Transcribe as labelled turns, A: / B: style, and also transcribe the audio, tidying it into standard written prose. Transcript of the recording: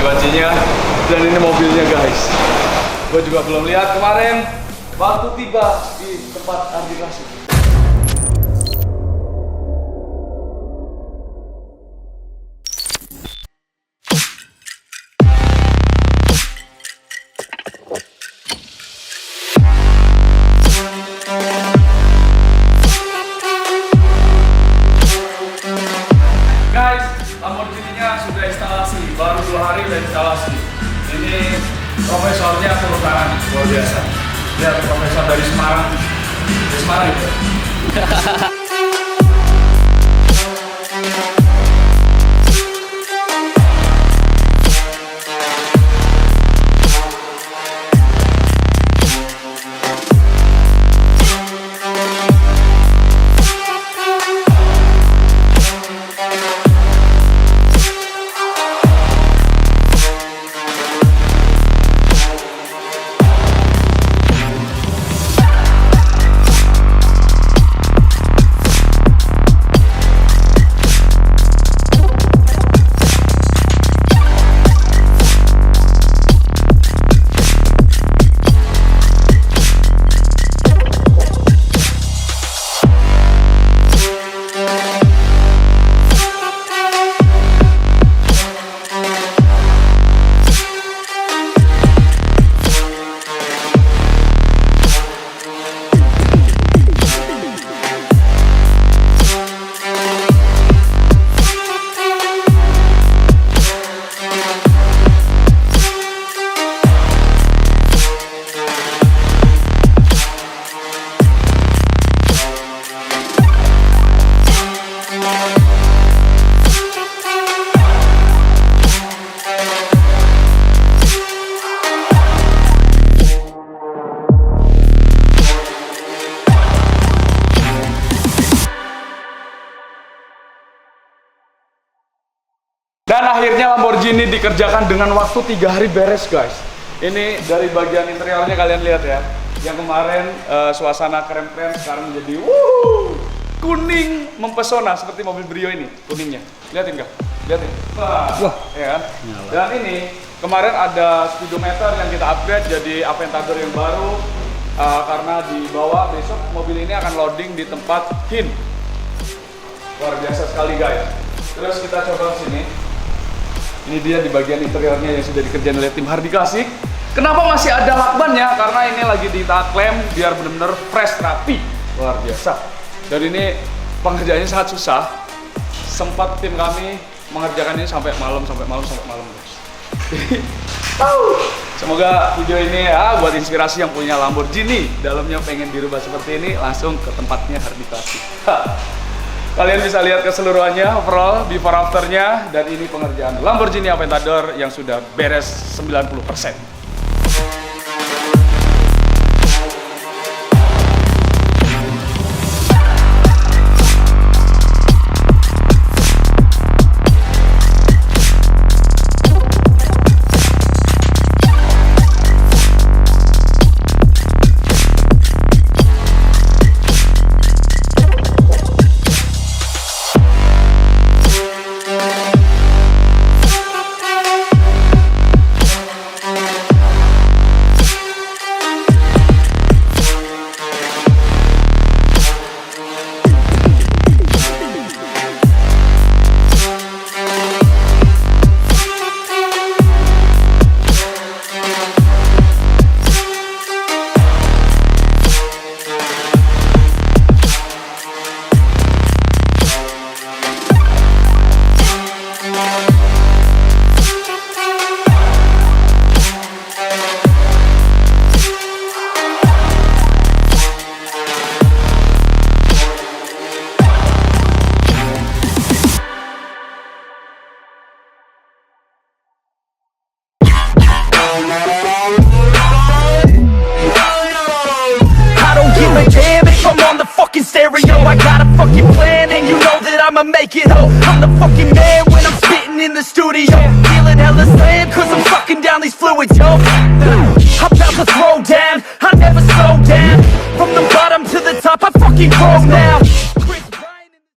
A: kunci-kuncinya. Dan ini mobilnya guys. Gue juga belum lihat kemarin waktu tiba di tempat arbitrase. Lamborghini-nya sudah instalasi, baru 2 hari udah instalasi. Ini profesornya turun tangan, luar biasa. Lihat profesor dari Semarang, itu. Dan akhirnya Lamborghini dikerjakan dengan waktu 3 hari beres guys. Ini dari bagian interiornya kalian lihat ya. Yang kemarin suasana krem-krem sekarang menjadi kuning mempesona seperti mobil Brio ini kuningnya. Lihatin nggak? Lihatin. Wah, ya kan? Dan ini kemarin ada speedometer yang kita upgrade jadi Aventador yang baru karena di bawah besok mobil ini akan loading di tempat HIN. Luar biasa sekali guys. Terus kita coba sini. Ini dia di bagian interiornya yang sudah dikerjain oleh tim Hardikasih. Kenapa masih ada lakbannya? Karena ini lagi di tahap klaim biar benar-benar fresh, rapi. Luar biasa. Dan ini pengerjaannya sangat susah. Sempat tim kami mengerjakan ini sampai malam guys. Semoga video ini ya buat inspirasi yang punya Lamborghini, dalamnya pengen dirubah seperti ini, langsung ke tempatnya Hardikasih. Kalian bisa lihat keseluruhannya, overall, before afternya, dan ini pengerjaan Lamborghini Aventador yang sudah beres 90%. I got a fucking plan and you know that I'ma make it. Oh, I'm the fucking man when I'm spitting in the studio. Feeling hella slam cause I'm sucking down these fluids, yo. I'm about to throw down, I never slow down. From the bottom to the top, I fucking grow now.